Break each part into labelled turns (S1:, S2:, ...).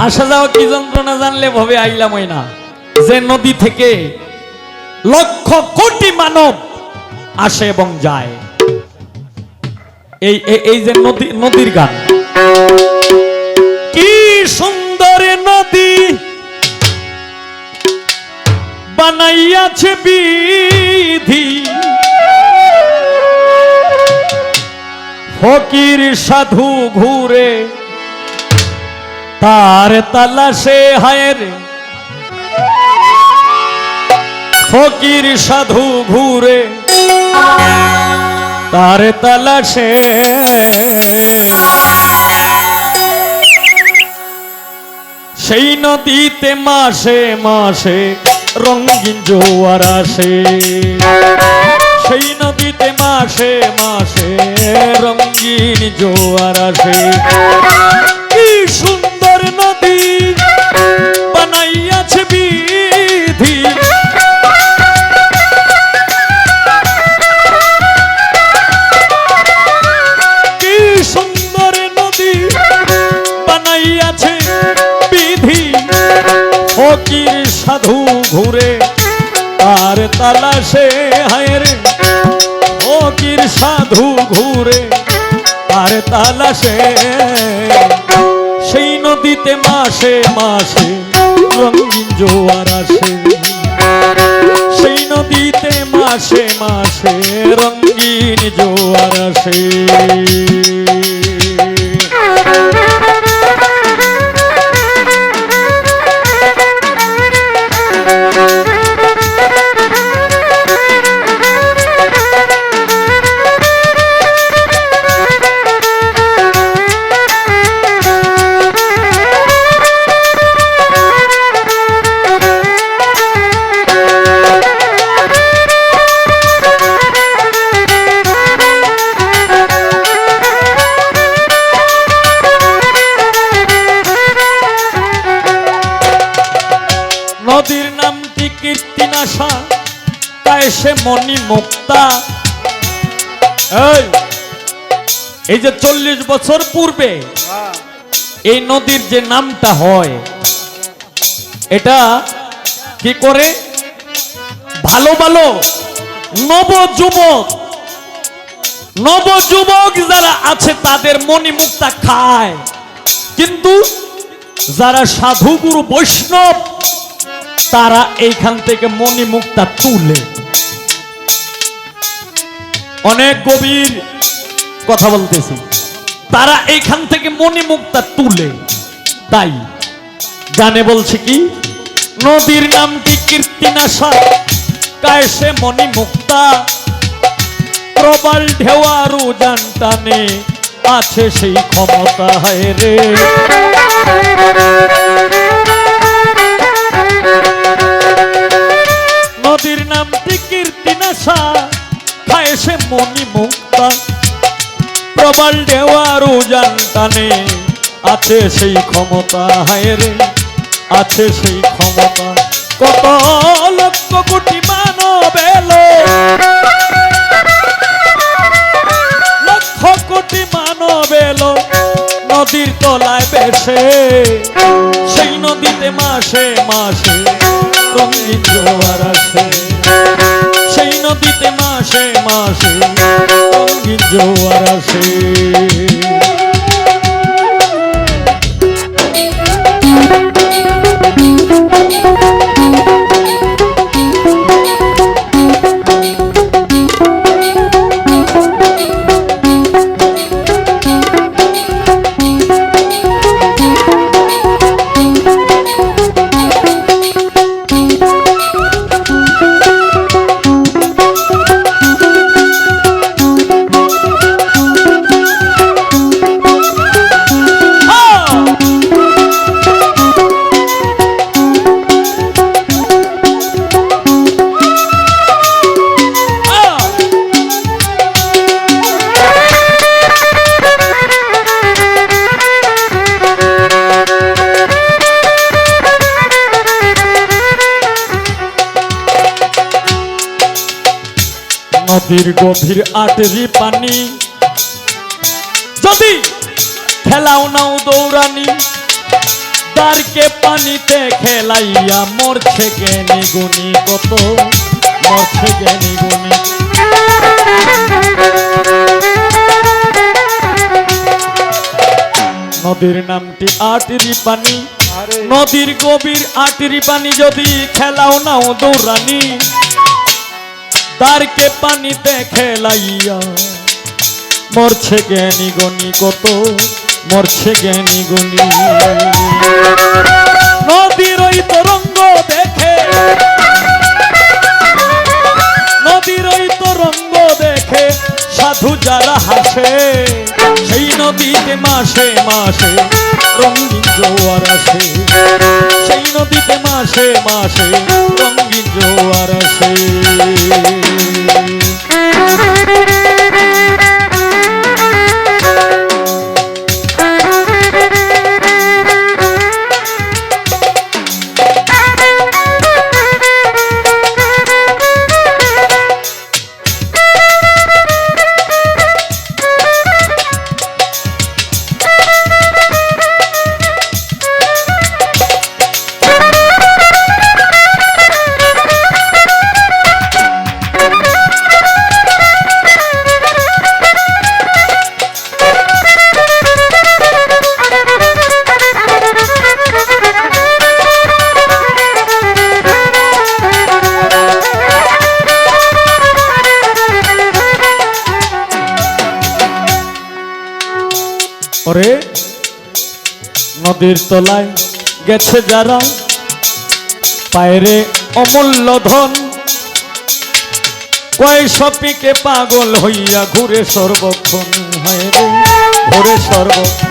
S1: আসা যাওয়া কি যন্ত্রণা জানলে ভবে আইলাম ওই না যে নদী থেকে লক্ষ কোটি মানব আসে এবং যায়। এই এই যে নদীর গান, কি সুন্দর নদী বানাইয়াছে বিধি, ফকির সাধু ঘুরে তার তালাশে, হায়ের ফকির সাধু ঘুরে তার তালাশে, সেই নদীতে মাসে মাসে রঙিন জোয়ার আসে, সেই নদীতে মাসে মাসে রঙিন জোয়ার আসে। কি সুন্দর নদী বানাইয়াছে বিধি, কি সুন্দর নদী বানাইয়াছে বিধি, ফকির সাধু ঘুরে তার তালাশে, হায়রে ফকির সাধু ঘুরে তার তালাশে, সেই নদীতে মাসে মাসে রঙিন জোয়ার আসে, সেই নদীতে মাসে মাসে রঙিন জোয়ার আসে। নদীর নামটি কীর্তিনাশা, তাই সে মণি মুক্তা। এই যে 40 বছর পূর্বে এই নদীর যে নামটা হয়, এটা কি করে ভালো ভালো নবযুবক যারা আছে তাদের মণি মুক্তা খায়, কিন্তু যারা সাধু গুরু বৈষ্ণব তারা এইখান থেকে মণি মুক্তা তুলে। অনেক গভীর কথা বলতেছি, তারা এইখান থেকে মণি মুক্তা তুলে। তাই গানে বলছে কি, নদীর নামটি কীর্তিনাশা, কায়সে মণি মুক্তা, প্রবল ঢেওয়ার উজান টানে আছে সেই ক্ষমতা, হায় রে নদীর নামটি কীর্তিনাশা, খায় সে মণি মুক্তা, প্রবল ঢেওয়ার উজান টানে আছে সেই ক্ষমতা, হায় রে আছে সেই ক্ষমতা। কত লক্ষ কোটি মানব এলো, লক্ষ কোটি মানব এলো নদীর তলায় বেশে, সেই নদীতে মাসে মাসে রঙিন জোয়ার আসে, সেই নদীতে মাসে মাসে রঙিন জোয়ার আসে। নদীর গভীর আটরি পানি, যদি খেলাও নাও দৌড়ানি, তারকে পানিতে খেলাইয়া মরছে জ্ঞানী গুণী কত, মরছে জ্ঞানী গুণী। নদীর নামটি আটরি পানি, নদীর গভীর আটরি পানি, যদি খেলাও নাও দৌড়ানি, তারকে পানিতে খেলাইয়া মরছে জ্ঞানী গুণী কত, মরছে জ্ঞানী গুণী। নদীর ওই তরঙ্গ দেখে, নদীর ওই তরঙ্গ দেখে সাধু যারা হাসে, সেই নদীতে মাসে মাসে রঙিন জোয়ার আসে, সেই নদীতে মাসে মাসে রঙিন জোয়ার আসে। ওরে নদীর তলায় গেছে যারা, পায়রে অমূল্য ধন, কয় সপিকে পাগল হইয়া ঘুরে সর্বক্ষণ, হয় রে ঘুরে সর্বক্ষণ।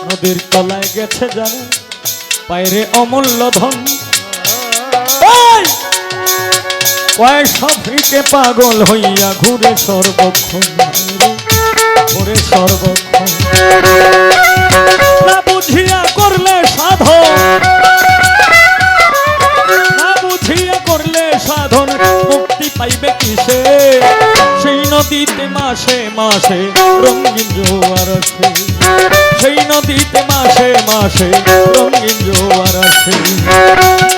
S1: নদীর তলায় গেছে যারা, পায়রে অমূল্য ধন, কয় সপিকে পাগল হইয়া ঘুরে সর্বক্ষণ, ঘুরে সর্বক্ষণ। না বুঝিয়া করলে সাধন, না বুঝিয়া করলে সাধন, মুক্তি পাইবে কিসে, সেই নদীতে মাসে মাসে রঙিন জোয়ার আসে, সেই নদীতে মাসে মাসে রঙিন জোয়ার আসে।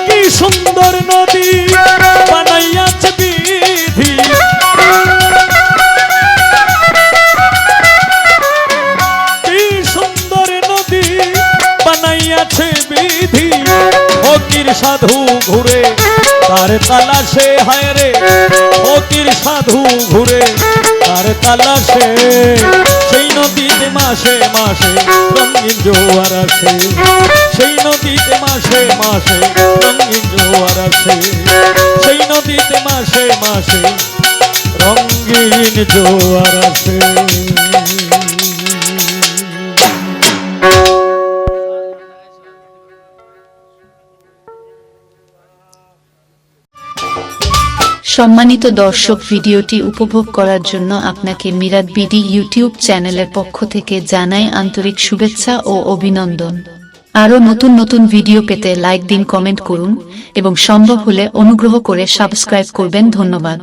S1: কি সুন্দর নদী বানাইয়াছে বিধি, কি সুন্দর নদী বানাইয়াছে বিধি, ফকির সাধু ঘুরে তার তালাশে, হায় রে ফকির সাধু ঘুরে তার তালাশে, সেই নদীতে মাসে মাসে রঙিন জোয়ার আসে, সেই নদীতে মাসে মাসে রঙিন জোয়ার আসে, সেই নদীতে মাসে মাসে রঙিন জোয়ার আসে।
S2: সম্মানিত দর্শক, ভিডিওটি উপভোগ করার জন্য আপনাকে মিরাত বিডি ইউটিউব চ্যানেলের পক্ষ থেকে জানাই আন্তরিক শুভেচ্ছা ও অভিনন্দন। আরও নতুন নতুন ভিডিও পেতে লাইক দিন, কমেন্ট করুন এবং সম্ভব হলে অনুগ্রহ করে সাবস্ক্রাইব করবেন। ধন্যবাদ।